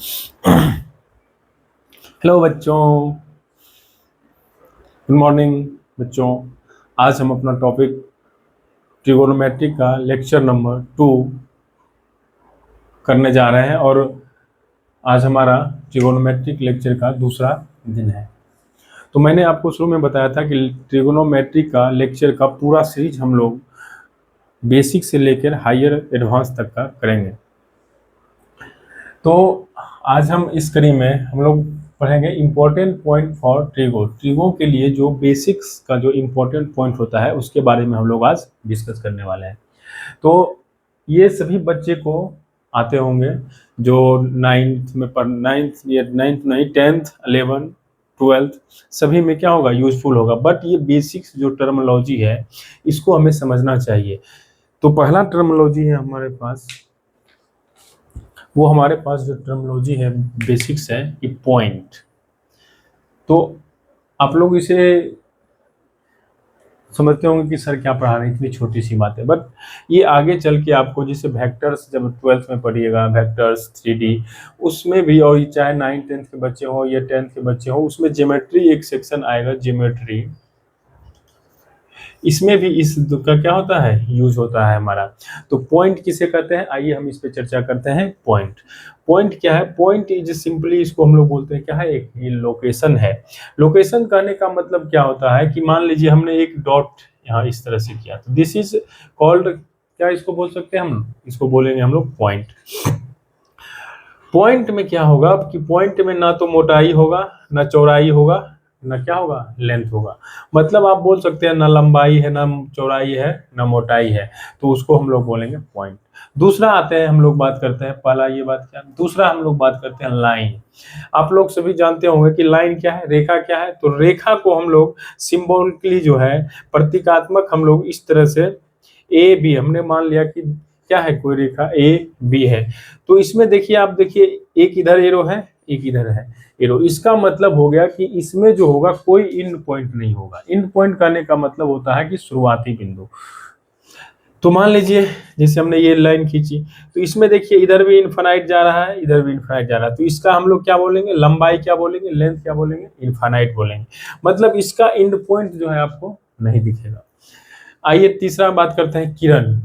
Hello बच्चों, good morning बच्चों। आज हम अपना टॉपिक ट्रिगोनोमेट्री का लेक्चर नंबर 2 करने जा रहे हैं और आज हमारा ट्रिगोनोमेट्रिक लेक्चर का दूसरा दिन है। तो मैंने आपको शुरू में बताया था कि ट्रिगोनोमेट्री का लेक्चर का पूरा सीरीज हम लोग बेसिक से लेकर हायर एडवांस तक का करेंगे। तो आज हम इस कड़ी में हम लोग पढ़ेंगे इम्पोर्टेंट पॉइंट फॉर ट्रिगो के लिए जो बेसिक्स का जो इम्पोर्टेंट पॉइंट होता है उसके बारे में हम लोग आज डिस्कस करने वाले हैं। तो ये सभी बच्चे को आते होंगे जो नाइन्थ या नाइन्थ नहीं 10th 11th 12th सभी में क्या होगा, यूजफुल होगा। बट ये बेसिक्स जो टर्मिनोलॉजी है इसको हमें समझना चाहिए। तो पहला टर्मिनोलॉजी है हमारे पास, वो हमारे पास जो टर्मिनोलॉजी है बेसिक्स है कि पॉइंट। तो आप लोग इसे समझते होंगे कि सर क्या पढ़ा रहे हैं, इतनी छोटी सी बात है। बट ये आगे चल के आपको जैसे वेक्टर्स जब 12th में पढ़िएगा, वेक्टर्स 3D उसमें भी, और ये चाहे 9th 10th के बच्चे हो या 10th के बच्चे हो, उसमें ज्योमेट्री एक सेक्शन आएगा, ज्योमेट्री। इसमें भी इस का क्या होता है, यूज होता है हमारा। तो पॉइंट किसे कहते हैं, आइए हम इस पे चर्चा करते हैं। पॉइंट पॉइंट क्या है? पॉइंट इज सिंपली, इसको हम लोग बोलते हैं क्या है, एक लोकेशन है। लोकेशन कहने का मतलब क्या होता है कि मान लीजिए हमने एक डॉट यहाँ इस तरह से किया, तो दिस इज कॉल्ड, क्या इसको बोल सकते हैं हम, इसको बोलेंगे हम लोग पॉइंट। पॉइंट में क्या होगा कि पॉइंट में ना तो मोटाई होगा, ना चौड़ाई होगा, ना क्या होगा, लेंथ होगा। मतलब आप बोल सकते हैं ना लंबाई है, ना चौड़ाई है, ना मोटाई है, तो उसको हम लोग बोलेंगे पॉइंट। दूसरा आते हैं, हम लोग बात करते हैं, पहला ये बात क्या, दूसरा हम लोग बात करते हैं लाइन। आप लोग सभी जानते होंगे कि लाइन क्या है, रेखा क्या है। तो रेखा को हम लोग सिंबॉलिकली जो है, प्रतीकात्मक, हम लोग इस तरह से ए बी, हमने मान लिया कि क्या है, कोई रेखा ए बी है। तो इसमें देखिए, आप देखिए, एक इधर एरो है, एक इधर है एरो। इसका मतलब हो गया कि इसमें जो होगा कोई इंड पॉइंट नहीं होगा। इंड पॉइंट कहने का मतलब होता है कि शुरुआती बिंदु। तो मान लीजिए जैसे हमने ये लाइन खींची, तो इसमें देखिए इधर भी इनफाइनाइट जा रहा है, इधर भी इनफाइनाइट जा रहा है। तो इसका हम लोग क्या बोलेंगे, लंबाई क्या बोलेंगे, लेंथ क्या बोलेंगे, इनफाइनाइट बोलेंगे। मतलब इसका इंड पॉइंट जो है आपको नहीं दिखेगा। आइए तीसरा बात करते हैं, किरण।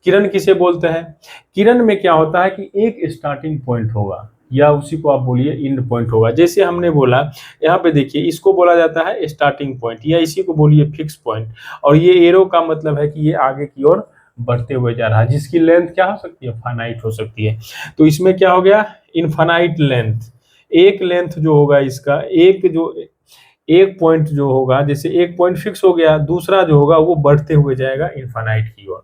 किरण किसे बोलते हैं? किरण में क्या होता है कि एक स्टार्टिंग पॉइंट होगा, या उसी को आप बोलिए इंड पॉइंट होगा। जैसे हमने बोला, यहाँ पे देखिए, इसको बोला जाता है स्टार्टिंग पॉइंट, या इसी को बोलिए फिक्स पॉइंट। और ये एरो का मतलब है कि ये आगे की ओर बढ़ते हुए जा रहा है, जिसकी लेंथ क्या हो सकती है, फाइनाइट हो सकती है। तो इसमें क्या हो गया, इनफाइनाइट लेंथ। एक लेंथ जो होगा इसका, एक पॉइंट जो होगा, जैसे एक पॉइंट फिक्स हो गया, दूसरा जो होगा वो बढ़ते हुए जाएगा इनफाइनाइट की ओर।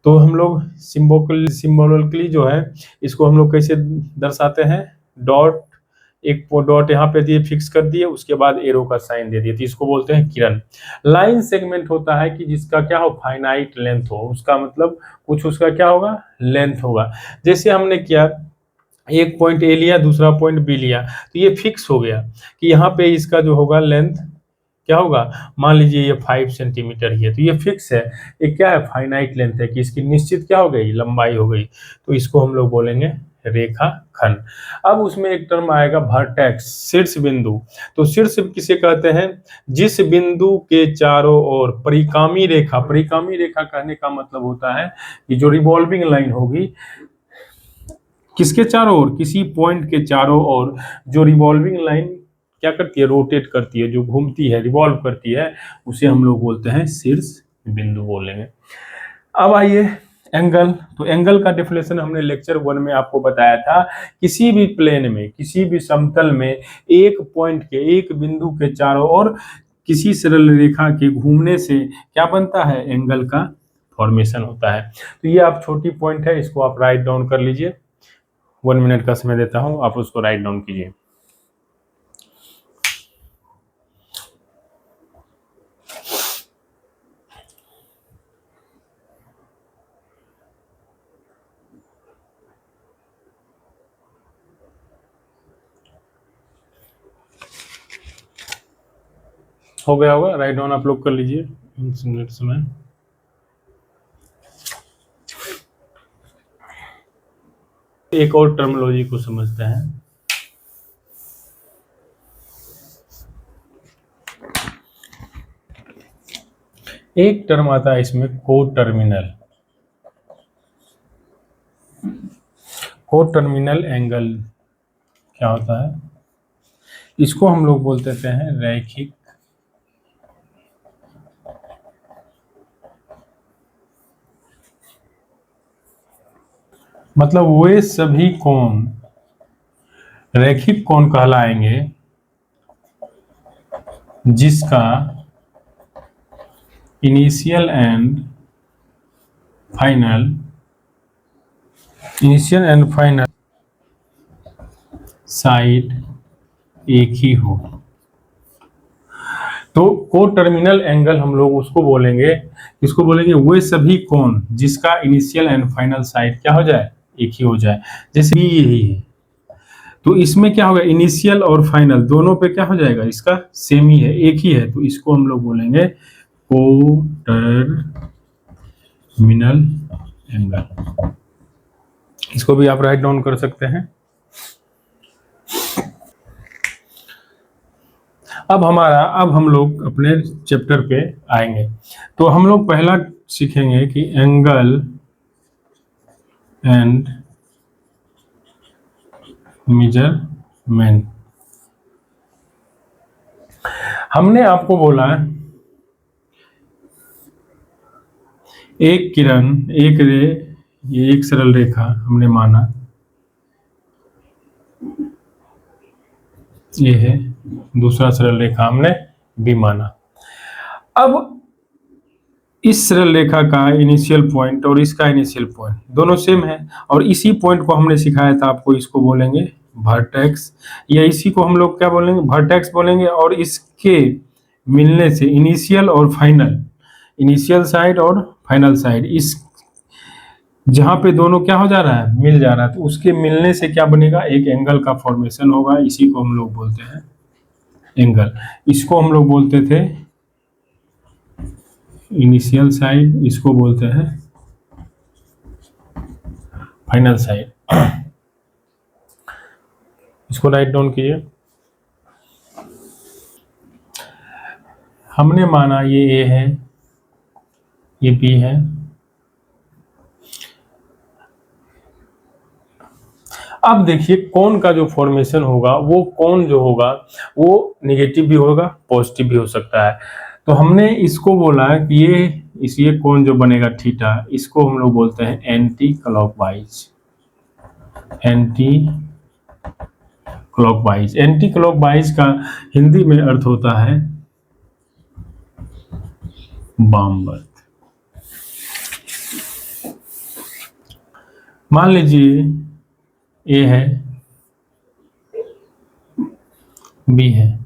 तो हम लोग सिंबॉलिकली जो है, इसको हम लोग कैसे दर्शाते हैं, डॉट, एक डॉट यहाँ पे दिए, फिक्स कर दिए, उसके बाद एरो का साइन दे दिए, तो इसको बोलते हैं किरण। लाइन सेगमेंट होता है कि जिसका क्या हो, फाइनाइट लेंथ हो, उसका मतलब कुछ उसका क्या होगा, लेंथ होगा। जैसे हमने किया, एक पॉइंट ए लिया, दूसरा पॉइंट बी लिया, तो ये फिक्स हो गया कि यहाँ पे इसका जो होगा लेंथ क्या होगा। मान लीजिए ये 5 सेंटीमीटर ही है, तो ये फिक्स है, ये क्या है, फाइनाइट लेंथ है, कि इसकी निश्चित क्या हो गई, लंबाई हो गई। तो इसको हम लोग बोलेंगे रेखा खंड। अब उसमें एक टर्म आएगा वर्टेक्स, शीर्ष बिंदु। तो शीर्ष किसे कहते हैं, जिस बिंदु के चारों ओर परिकामी रेखा, परिकामी रेखा कहने का मतलब होता है कि जो रिवॉल्विंग लाइन होगी, किसके चारों ओर, किसी पॉइंट के चारों ओर जो रिवॉल्विंग लाइन क्या करती है, रोटेट करती है, जो घूमती है, रिवॉल्व करती है, उसे हम लोग बोलते हैं शीर्ष बिंदु बोलेंगे। अब आइए एंगल। तो एंगल का डेफिनेशन हमने लेक्चर 1 में आपको बताया था। किसी भी प्लेन में, किसी भी समतल में एक पॉइंट के, एक बिंदु के चारों ओर किसी सरल रेखा के घूमने से क्या बनता है, एंगल का फॉर्मेशन होता है। तो ये आप छोटी पॉइंट है, इसको आप राइट डाउन कर लीजिए। 1 मिनट का समय देता हूं, आप उसको राइट डाउन कीजिए। हो गया होगा, राइट डाउन आप लोग कर लीजिए। 1 मिनट समय। एक और टर्मिनोलॉजी को समझते हैं। एक टर्म आता है इसमें कोटर्मिनल। कोटर्मिनल एंगल क्या होता है? इसको हम लोग बोलते हैं रैखिक मतलब वे सभी कोण रैखिक कोण कहलाएंगे जिसका इनिशियल एंड फाइनल साइड एक ही हो। तो कोटर्मिनल एंगल हम लोग उसको बोलेंगे, इसको बोलेंगे वे सभी कोण जिसका इनिशियल एंड फाइनल साइड क्या हो जाए, एक ही हो जाए। जैसे यही है तो इसमें क्या होगा, इनिशियल और फाइनल दोनों पे क्या हो जाएगा, इसका सेम ही है, एक ही है, तो इसको हम लोग बोलेंगे कोटर्मिनल एंगल। इसको भी आप राइट डाउन कर सकते हैं। अब हम लोग अपने चैप्टर पे आएंगे। तो हम लोग पहला सीखेंगे कि एंगल एंड मेजरमेंट। हमने आपको बोला एक किरण, एक रे, ये एक सरल रेखा हमने माना, ये है दूसरा सरल रेखा हमने भी माना। अब इस सरल रेखा का इनिशियल पॉइंट और इसका इनिशियल पॉइंट दोनों सेम है, और इसी पॉइंट को हमने सिखाया था आपको, इसको बोलेंगे वर्टेक्स, या इसी को हम लोग क्या बोलेंगे, वर्टेक्स बोलेंगे। और इसके मिलने से इनिशियल और फाइनल, इनिशियल साइड और फाइनल साइड, इस जहां पे दोनों क्या हो जा रहा है, मिल जा रहा है, तो उसके मिलने से क्या बनेगा, एक एंगल का फॉर्मेशन होगा। इसी को हम लोग बोलते हैं एंगल। इसको हम लोग बोलते थे इनिशियल साइड, इसको बोलते हैं फाइनल साइड। इसको राइट डाउन कीजिए। हमने माना ये ए है, ये बी है। अब देखिए कोण का जो फॉर्मेशन होगा, वो कोण जो होगा वो नेगेटिव भी होगा, पॉजिटिव भी हो सकता है। तो हमने इसको बोला कि ये कोण जो बनेगा थीटा, इसको हम लोग बोलते हैं anti clockwise. Anti clockwise, anti clockwise का हिंदी में अर्थ होता है वामवर्त। मान लीजिए ए है, बी है,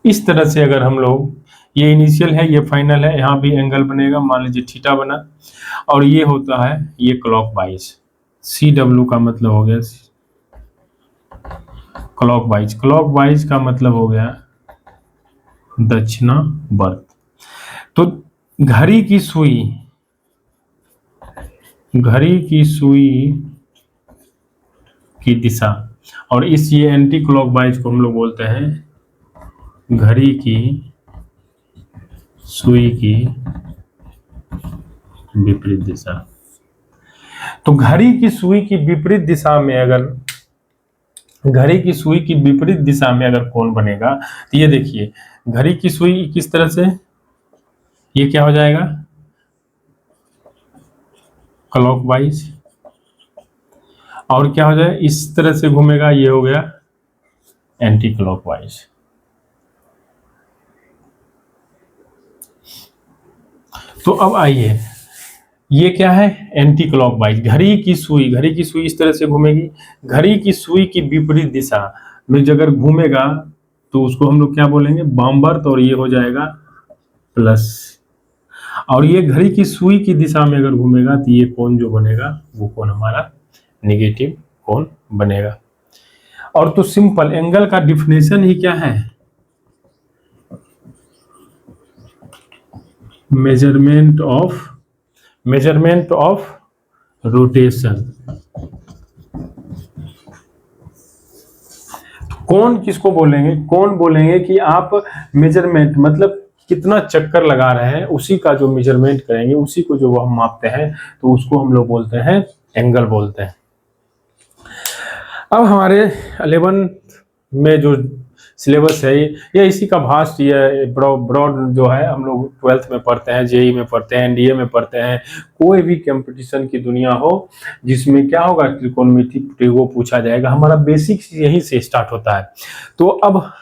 इस तरह से अगर हम लोग, ये इनिशियल है, ये फाइनल है, यहाँ भी एंगल बनेगा, मान लीजिए थीटा बना, और ये होता है ये क्लॉकवाइज। सी डब्ल्यू का मतलब हो गया क्लॉकवाइज, क्लॉकवाइज का मतलब हो गया दक्षिणावर्त। तो घड़ी की सुई की दिशा, और इस ये एंटी क्लॉकवाइज को हम लोग बोलते हैं घड़ी की सुई की विपरीत दिशा। तो घड़ी की सुई की विपरीत दिशा में अगर कोण बनेगा, तो ये देखिए घड़ी की सुई किस तरह से, ये क्या हो जाएगा क्लॉकवाइज, और क्या हो जाए इस तरह से घूमेगा, ये हो गया एंटी क्लॉकवाइज। तो अब आइए, ये क्या है, एंटी क्लॉकवाइज। घड़ी की सुई इस तरह से घूमेगी, घड़ी की सुई की विपरीत दिशा में अगर घूमेगा तो उसको हम लोग क्या बोलेंगे, वामवर्त, और ये हो जाएगा प्लस। और ये घड़ी की सुई की दिशा में अगर घूमेगा तो ये कोण जो बनेगा वो कोण हमारा नेगेटिव कोण बनेगा। और तो सिंपल एंगल का डिफिनेशन ही क्या है, मेजरमेंट ऑफ रोटेशन। कोण किसको बोलेंगे, कोण बोलेंगे कि आप मेजरमेंट, मतलब कितना चक्कर लगा रहे हैं उसी का जो मेजरमेंट करेंगे, उसी को जो हम मापते हैं, तो उसको हम लोग बोलते हैं एंगल बोलते हैं। अब हमारे 11th में जो सिलेबस है ये इसी का भास्ट, ये ब्रॉड जो है हम लोग 12th में पढ़ते हैं, जेई में पढ़ते हैं, एनडीए में पढ़ते हैं। कोई भी कंपटीशन की दुनिया हो जिसमें क्या होगा, त्रिकोणमिति ट्रिगो पूछा जाएगा, हमारा बेसिक्स यहीं से स्टार्ट होता है। तो अब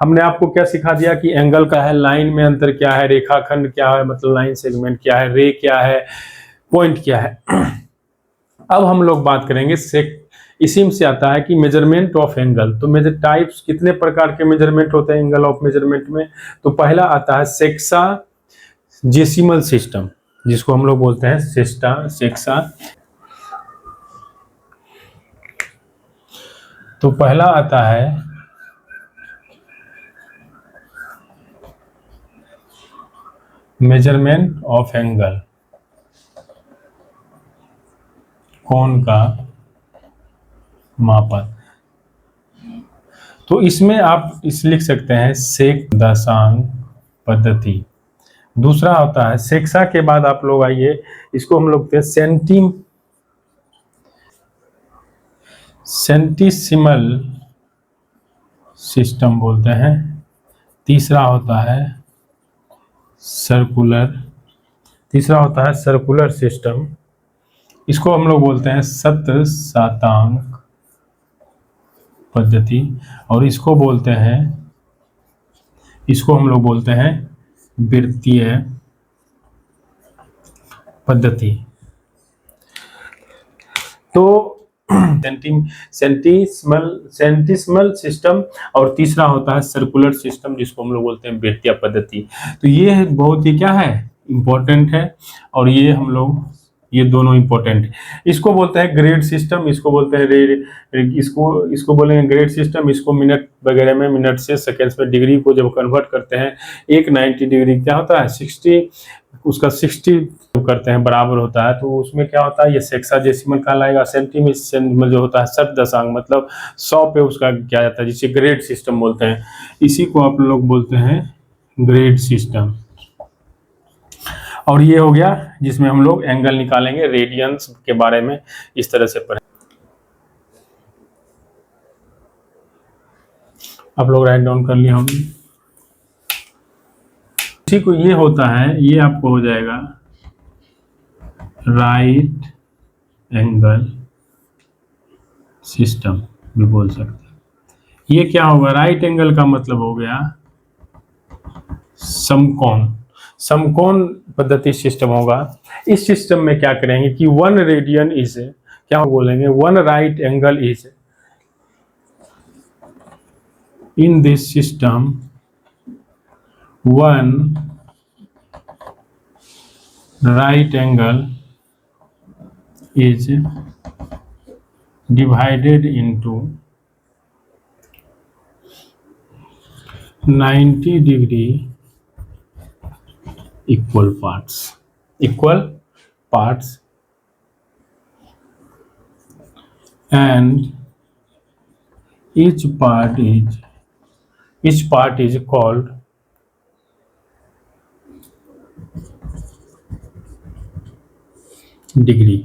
हमने आपको क्या सिखा दिया कि एंगल का है, लाइन में अंतर क्या है, रेखाखंड क्या है, मतलब लाइन सेगमेंट क्या है, रे क्या है, पॉइंट क्या है। अब हम लोग बात करेंगे इसी से आता है कि मेजरमेंट ऑफ एंगल। तो मेजर टाइप्स, कितने प्रकार के मेजरमेंट होते हैं एंगल ऑफ मेजरमेंट में। तो पहला आता है सेक्साजेसिमल सिस्टम, जिसको हम लोग बोलते हैं सेक्सा। तो पहला आता है मेजरमेंट ऑफ एंगल, कोण का मापन। तो इसमें आप लिख सकते हैं सेक दशांक पद्धति। दूसरा होता है सेक्सा के बाद आप लोग आइए, इसको हम लोग सेंटिसिमल सिस्टम बोलते हैं। तीसरा होता है सर्कुलर सिस्टम, इसको हम लोग बोलते हैं शतशातांक पद्धति। और इसको हम लोग बोलते हैं वृत्तीय पद्धति। तो सेंटिसिमल सिस्टम और तीसरा होता है सर्कुलर सिस्टम, जिसको हम लोग बोलते हैं वृत्तीय पद्धति। तो ये बहुत ही क्या है, इंपॉर्टेंट है, और ये दोनों इंपॉर्टेंट है। इसको बोलते हैं ग्रेड सिस्टम, इसको बोलते हैं इसको बोलेंगे ग्रेड सिस्टम। इसको मिनट वगैरह में, मिनट से सेकेंड्स में, डिग्री को जब कन्वर्ट करते हैं, एक 90 डिग्री क्या होता है 60, उसका 60 करते हैं बराबर होता है, तो उसमें क्या होता है ये सेक्साजेसिमल कहलाएगा। सेंटीमीटर जो होता है शत दशांक, मतलब 100 पे उसका क्या जाता है, जिसे ग्रेड सिस्टम बोलते हैं। इसी को आप लोग बोलते हैं ग्रेड सिस्टम। और ये हो गया जिसमें हम लोग एंगल निकालेंगे, रेडियंस के बारे में इस तरह से पढ़ें। आप लोग राइट डाउन कर लिए होंगे। इसी को ये होता है, ये आपको हो जाएगा राइट एंगल सिस्टम भी बोल सकते हैं। ये क्या होगा, राइट एंगल का मतलब हो गया समकोण पद्धति सिस्टम होगा। इस सिस्टम में क्या करेंगे कि 1 रेडियन इज, क्या बोलेंगे, 1 right angle is, in this system 1 right angle is divided into 90 degree equal parts, and each part is called degree.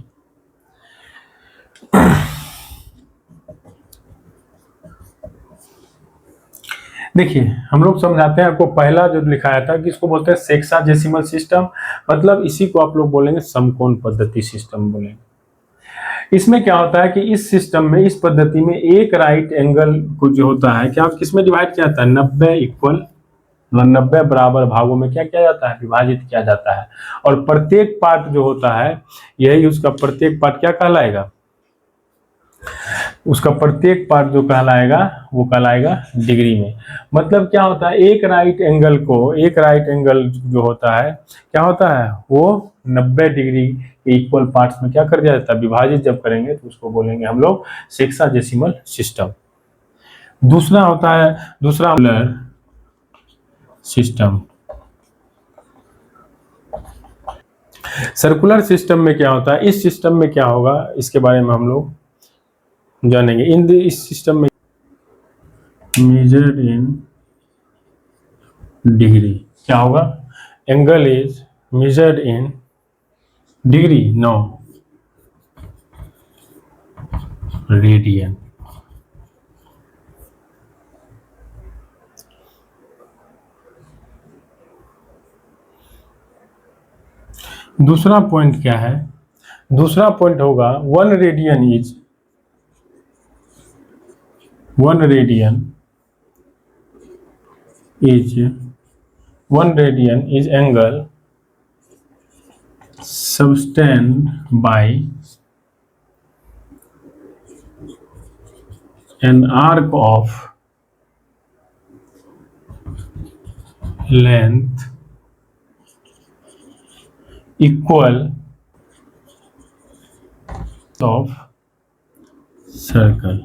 देखिए हम लोग समझाते हैं आपको, पहला जो लिखाया था कि इसको बोलते हैं सेक्साजेसिमल सिस्टम, मतलब इसी को आप लोग बोलेंगे समकोण पद्धति सिस्टम बोलेंगे। इसमें क्या होता है कि इस सिस्टम में, इस पद्धति में एक राइट एंगल को जो होता है क्या किसमें डिवाइड किया जाता है, 90 बराबर भागों में क्या किया जाता है, विभाजित किया जाता है। और प्रत्येक पार्ट जो होता है, यही उसका प्रत्येक पार्ट क्या कहलाएगा, उसका प्रत्येक पार्ट जो कहलाएगा वो कहलाएगा डिग्री में। मतलब क्या होता है, एक राइट एंगल जो होता है क्या होता है, वो 90 डिग्री के इक्वल पार्ट्स में क्या कर दिया जाता है, विभाजित जब करेंगे तो उसको बोलेंगे हम लोग सेक्साजेसिमल सिस्टम। दूसरा होता है सिस्टम। सर्कुलर सिस्टम में क्या होता है, इस सिस्टम में क्या होगा इसके बारे में हम लोग जानेंगे। इस सिस्टम में मेजर्ड इन डिग्री। क्या होगा? Angle is measured in degree, no, radian. दूसरा पॉइंट क्या है? दूसरा पॉइंट होगा one radian is, one radian is, one radian is angle subtend by an arc of length equal of circle.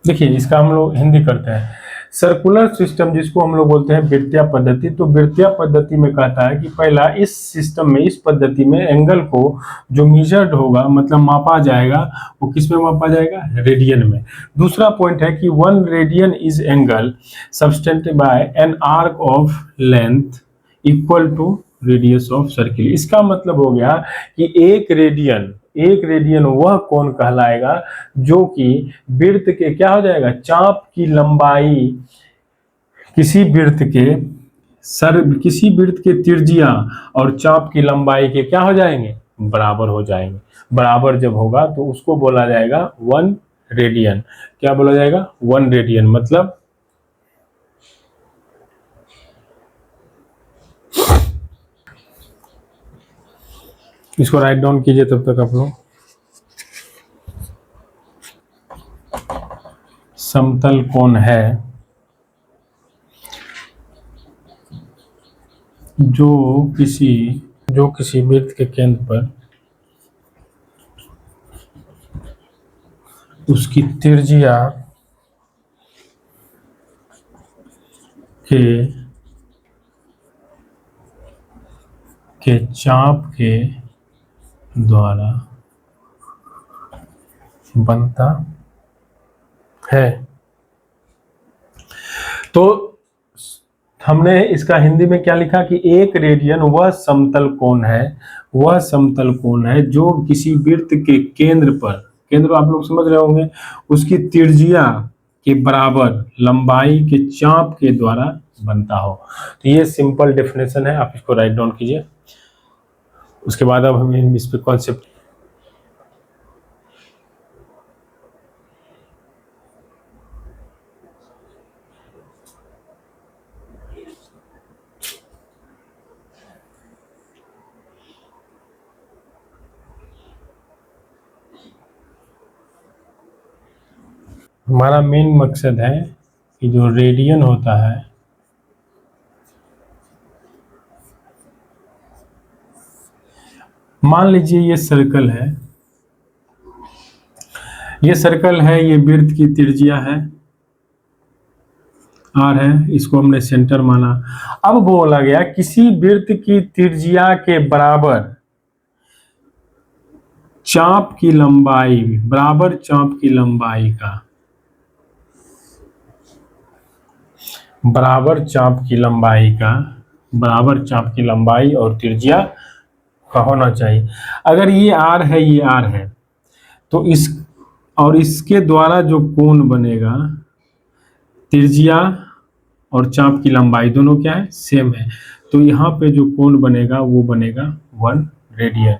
देखिए इसका हम लोग हिंदी करते हैं। सर्कुलर सिस्टम जिसको हम लोग बोलते हैं वृत्तीय पद्धति, तो वृत्तीय पद्धति में कहता है कि पहला इस सिस्टम में, इस पद्धति में एंगल को जो मेजर्ड होगा, मतलब मापा जाएगा, वो किस में मापा जाएगा? रेडियन में। दूसरा पॉइंट है कि one radian is angle subtended by an arc of length equal to radius of circle. इसका मतलब हो गया कि एक रेडियन, एक रेडियन वह कोण कहलाएगा जो कि वृत्त के क्या हो जाएगा? चाप की लंबाई, किसी वृत्त के किसी वृत्त के त्रिज्या और चाप की लंबाई के क्या हो जाएंगे? बराबर हो जाएंगे। बराबर जब होगा तो उसको बोला जाएगा वन रेडियन। क्या बोला जाएगा? One radian. मतलब इसको राइट डाउन कीजिए तब तक आप लोग। समतल कोण है जो किसी वृत्त के केंद्र पर उसकी त्रिज्या के चाप के द्वारा बनता है। तो हमने इसका हिंदी में क्या लिखा कि एक रेडियन वह समतल कोण है, वह समतल कोण है जो किसी वृत्त के केंद्र पर, केंद्र आप लोग समझ रहे होंगे, उसकी त्रिज्या के बराबर लंबाई के चाप के द्वारा बनता हो। तो ये सिंपल डेफिनेशन है, आप इसको राइट डाउन कीजिए। उसके बाद अब हम इस पे कॉन्सेप्ट, हमारा मेन मकसद है कि जो रेडियन होता है, मान लीजिए ये सर्कल है, ये सर्कल है, ये वृत्त की त्रिज्या है आर है, इसको हमने सेंटर माना। अब बोला गया किसी वृत्त की त्रिज्या के बराबर चाप की लंबाई, बराबर चाप की लंबाई का, बराबर चाप की लंबाई का, बराबर चाप की लंबाई और त्रिज्या का होना चाहिए। अगर ये आर है, ये आर है, तो इस और इसके द्वारा जो कोण बनेगा, त्रिज्या और चाप की लंबाई दोनों क्या है? सेम है। तो यहाँ पे जो कोण बनेगा वो बनेगा वन रेडियन।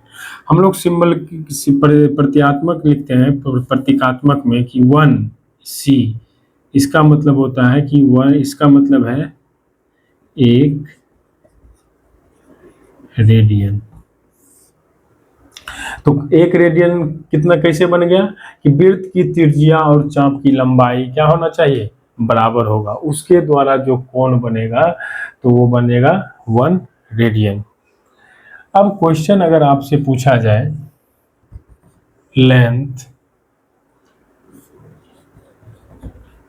हम लोग सिंबल प्रतीकात्मक लिखते हैं, प्रतीकात्मक में कि वन सी, इसका मतलब होता है कि वन, इसका मतलब है एक रेडियन। तो एक रेडियन कितना, कैसे बन गया कि वृत्त की त्रिज्या और चाप की लंबाई क्या होना चाहिए? बराबर होगा। उसके द्वारा जो कोण बनेगा तो वो बनेगा वन रेडियन। अब क्वेश्चन अगर आपसे पूछा जाए length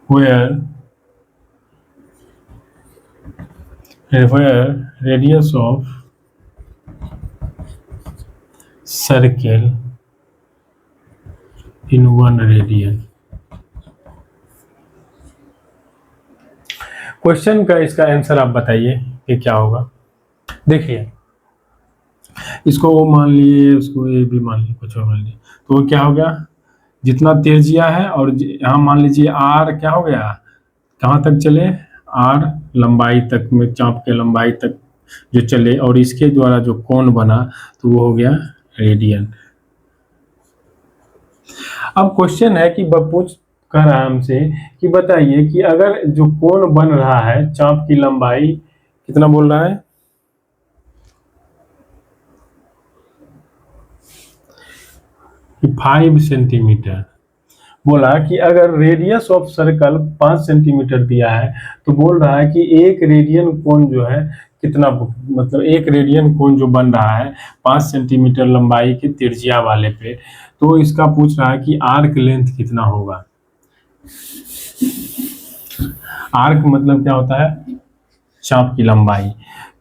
where radius of circle in one radian, question का इसका आंसर आप बताइए कि क्या होगा। देखिए इसको ओ मान लिए, उसको ए भी मान लिए, कुछ और मान लिए, तो वो क्या हो गया, जितना त्रिज्या है और यहाँ मान लीजिए आर क्या हो गया, कहाँ तक चले, आर लंबाई तक में, चाप के लंबाई तक जो चले, और इसके द्वारा जो कोण बना तो वो हो गया रेडियन। अब क्वेश्चन है कि पूछ कर रहा है हमसे कि बताइए कि अगर जो कोण बन रहा है चाप की लंबाई कितना बोल रहा है, कि 5 सेंटीमीटर। बोला कि अगर रेडियस ऑफ सर्कल 5 सेंटीमीटर दिया है तो बोल रहा है कि एक रेडियन कोण जो है कितना, मतलब एक रेडियन कोण जो बन रहा है 5 सेंटीमीटर लंबाई के त्रिज्या वाले पे, तो इसका पूछ रहा है कि आर्क लेंथ कितना होगा। आर्क मतलब क्या होता है, चाप की लंबाई।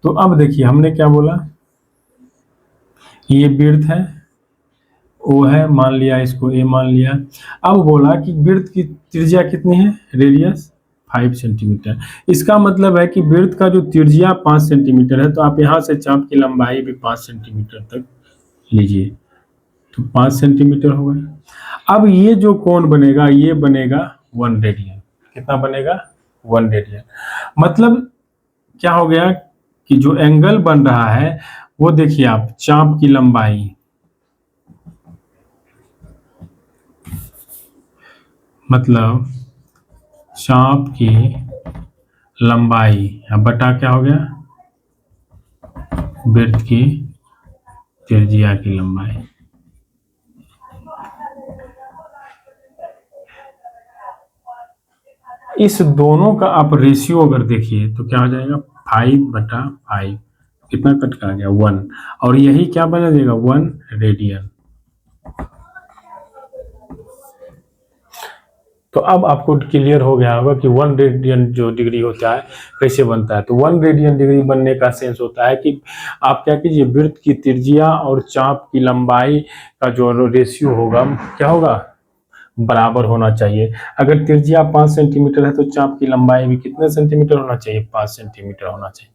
तो अब देखिए हमने क्या बोला, ये विड्थ है, ओ है, मान लिया इसको ए मान लिया। अब बोला कि विड्थ की त्रिज्या कितनी है, रेडियस 5 सेंटीमीटर। इसका मतलब है कि विड्थ का जो त्रिज्या 5 सेंटीमीटर है, तो आप यहाँ से चाप की लंबाई भी 5 सेंटीमीटर तक लीजिए, तो 5 सेंटीमीटर हो गया। अब ये जो कोण बनेगा ये बनेगा 1 रेडियन। कितना बनेगा, 1 रेडियन। मतलब क्या हो गया कि जो एंगल बन रहा है वो देखिए आप, चाप की लंबाई मतलब चाप की लंबाई अब बटा क्या हो गया, वृत्त की त्रिज्या की लंबाई। इस दोनों का आप रेशियो अगर देखिए तो क्या हो जाएगा, 5/5, कितना कट का गया 1, और यही क्या बना देगा 1 रेडियन। तो अब आपको क्लियर हो गया होगा कि 1 रेडियन जो डिग्री होता है कैसे बनता है। तो 1 रेडियन डिग्री बनने का सेंस होता है कि आप क्या कीजिए, वृत्त की त्रिज्या और चाप की लंबाई का जो रेशियो होगा क्या होगा, बराबर होना चाहिए। अगर त्रिज्या 5 सेंटीमीटर है तो चाप की लंबाई भी कितने सेंटीमीटर होना चाहिए, 5 सेंटीमीटर होना चाहिए।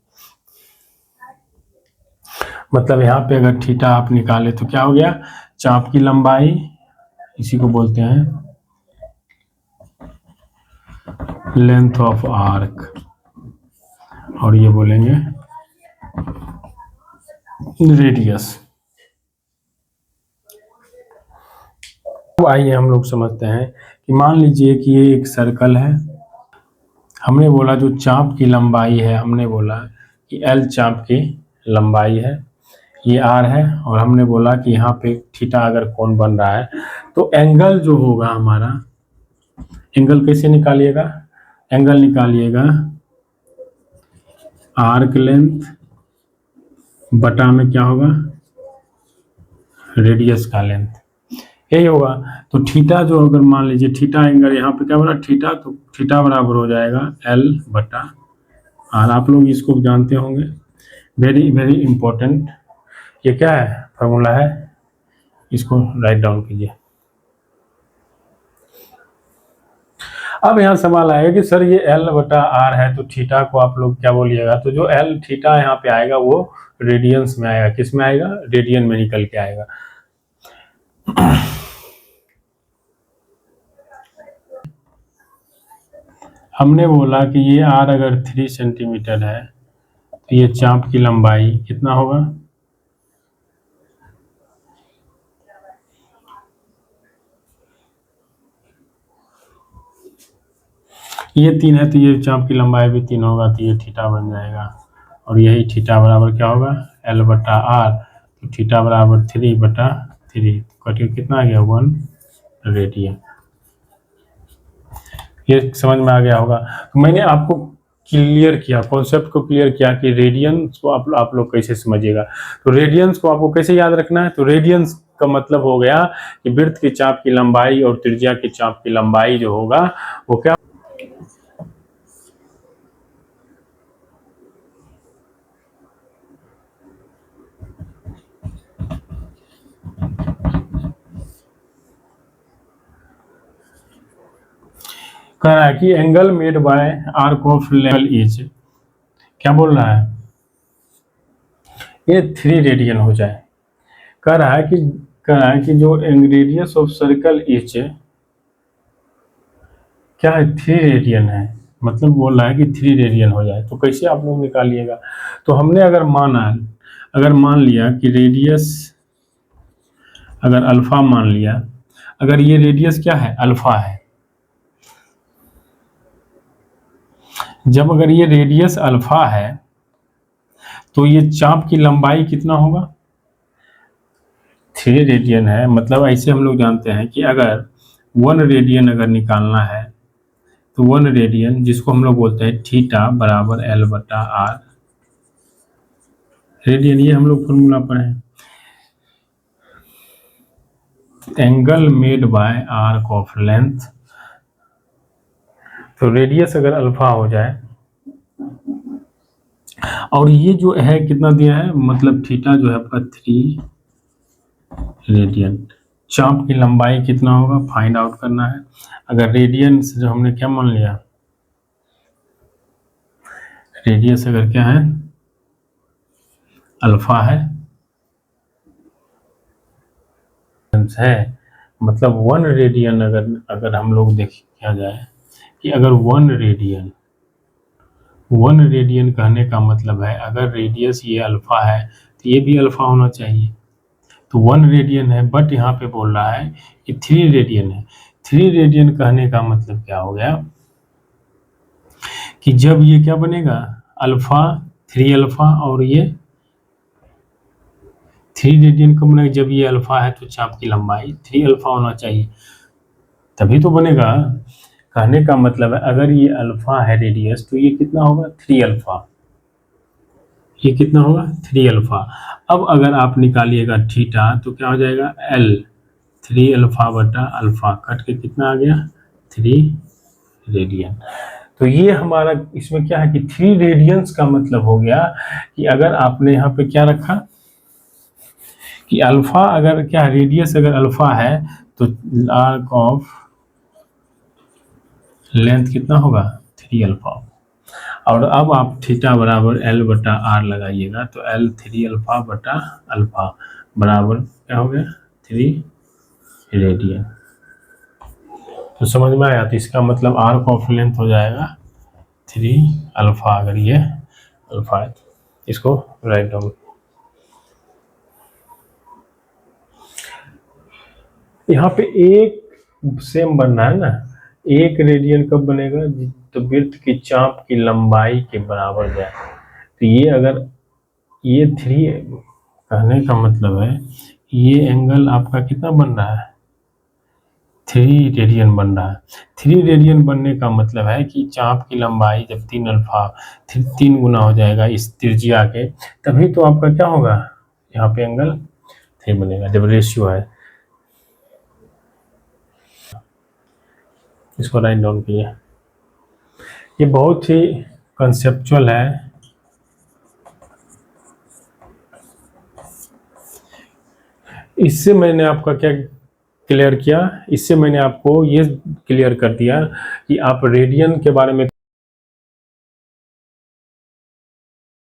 मतलब यहाँ पे अगर थीटा आप निकाले तो क्या हो गया, चाप की लंबाई, इसी को बोलते हैं लेंथ ऑफ आर्क, और ये बोलेंगे रेडियस। तो आइए हम लोग समझते हैं कि मान लीजिए कि ये एक सर्कल है, हमने बोला जो चाप की लंबाई है, हमने बोला कि एल चाप की लंबाई है, ये आर है, और हमने बोला कि यहाँ पे थीटा अगर कोण बन रहा है तो एंगल जो होगा हमारा, एंगल कैसे निकालिएगा, एंगल निकालिएगा आर्क लेंथ बटा में क्या होगा, रेडियस का लेंथ, यही होगा। तो थीटा जो अगर मान लीजिए थीटा एंगल यहाँ पे क्या बना थीटा, तो थीटा बराबर हो जाएगा एल बटा आर। आप लोग इसको जानते होंगे, वेरी वेरी इंपॉर्टेंट। ये क्या है, फॉर्मूला है, इसको राइट डाउन कीजिए। अब यहाँ सवाल आएगा कि सर ये एल बटा आर है तो थीटा को आप लोग क्या बोलिएगा, तो जो एल थीटा यहाँ पे आएगा वो रेडियंस में आएगा, किस में आएगा, रेडियन में निकल के आएगा। हमने बोला कि ये आर अगर 3 सेंटीमीटर है तो ये चाप की लंबाई कितना होगा, ये 3 है तो ये चाप की लंबाई भी 3 होगा, तो ये थीटा बन जाएगा, और यही थीटा बराबर क्या होगा, एल बटा आर, तो थीटा बराबर 3/3, कट कितना आ गया 1 रेडियन। ये समझ में आ गया होगा। तो मैंने आपको क्लियर किया, कॉन्सेप्ट को क्लियर किया कि रेडियंस को आप लोग कैसे समझिएगा। तो रेडियंस को आपको कैसे याद रखना है, तो रेडियंस का मतलब हो गया कि वृत्त की चाप की लंबाई और त्रिज्या की चाप की लंबाई जो होगा वो क्या, कह रहा है कि angle made by arc of level is, क्या बोल रहा है, ये 3 रेडियन हो जाए। कह रहा है कि जो रेडियस ऑफ सर्कल इज क्या है, 3 रेडियन है, मतलब बोल रहा है कि 3 रेडियन हो जाए। तो कैसे आप लोग निकालिएगा, तो हमने अगर मान लिया कि रेडियस अगर अल्फा मान लिया, अगर ये रेडियस क्या है, अल्फा है, जब अगर ये रेडियस अल्फा है तो ये चाप की लंबाई कितना होगा, 3 रेडियन है। मतलब ऐसे हम लोग जानते हैं कि अगर 1 रेडियन अगर निकालना है तो 1 रेडियन जिसको हम लोग बोलते हैं थीटा बराबर L बटा आर रेडियन, ये हम लोग फॉर्मूला पढ़े हैं। Angle made by arc of length, तो रेडियस अगर अल्फा हो जाए और ये जो है कितना दिया है, मतलब थीटा जो है आपका 3 रेडियन, चाप की लंबाई कितना होगा फाइंड आउट करना है। अगर रेडियन से जो हमने क्या मान लिया, रेडियस अगर क्या है अल्फा है मतलब 1 रेडियन अगर हम लोग देखा जाए कि अगर 1 रेडियन कहने का मतलब है अगर रेडियस ये अल्फा है तो ये भी अल्फा होना चाहिए, तो 1 रेडियन है, बट यहाँ पे बोल रहा है कि 3 रेडियन है। 3 रेडियन कहने का मतलब क्या हो गया कि जब ये क्या बनेगा अल्फा 3 अल्फा, और ये 3 रेडियन कब बनेगा, जब ये अल्फा है तो चाप की लंबाई 3 अल्फा होना चाहिए, तभी तो बनेगा। कहने का मतलब है अगर ये अल्फा है रेडियस तो ये कितना होगा 3 अल्फा, ये कितना होगा 3 अल्फा। अब अगर आप निकालिएगा थीटा तो क्या हो जाएगा L 3 अल्फा बटा अल्फा कट के कितना आ गया 3 रेडियन। तो ये हमारा इसमें क्या है कि 3 रेडियंस का मतलब हो गया कि अगर आपने यहाँ पे क्या रखा कि अल्फा अगर क्या रेडियस अगर अल्फा है तो आर्क ऑफ लेंथ कितना होगा 3 अल्फा, और अब आप थीटा बराबर L बटा आर लगाइएगा तो L 3 अल्फा बटा अल्फा बराबर क्या हो गया 3 रेडियन। तो समझ में आया, तो इसका मतलब आर्क ऑफ लेंथ हो जाएगा 3 अल्फा, अगर ये अल्फा है तो इसको राइट डाउन। यहाँ पे एक सेम बनना है ना, 1 रेडियन कब बनेगा तो वृत्त की चाप की लंबाई के बराबर जाए। तो ये अगर ये 3 कहने का मतलब है ये एंगल आपका कितना बन रहा है 3 रेडियन बन रहा है। 3 रेडियन बनने का मतलब है कि चाप की लंबाई जब 3 अल्फा 3 गुना हो जाएगा इस त्रिज्या के, तभी तो आपका क्या होगा यहाँ पे एंगल 3 बनेगा जब रेशियो है। इसको राइट डाउन किया, ये बहुत ही कंसेप्चुअल है। इससे मैंने आपका क्या क्लियर किया, इससे मैंने आपको ये क्लियर कर दिया कि आप रेडियन के बारे में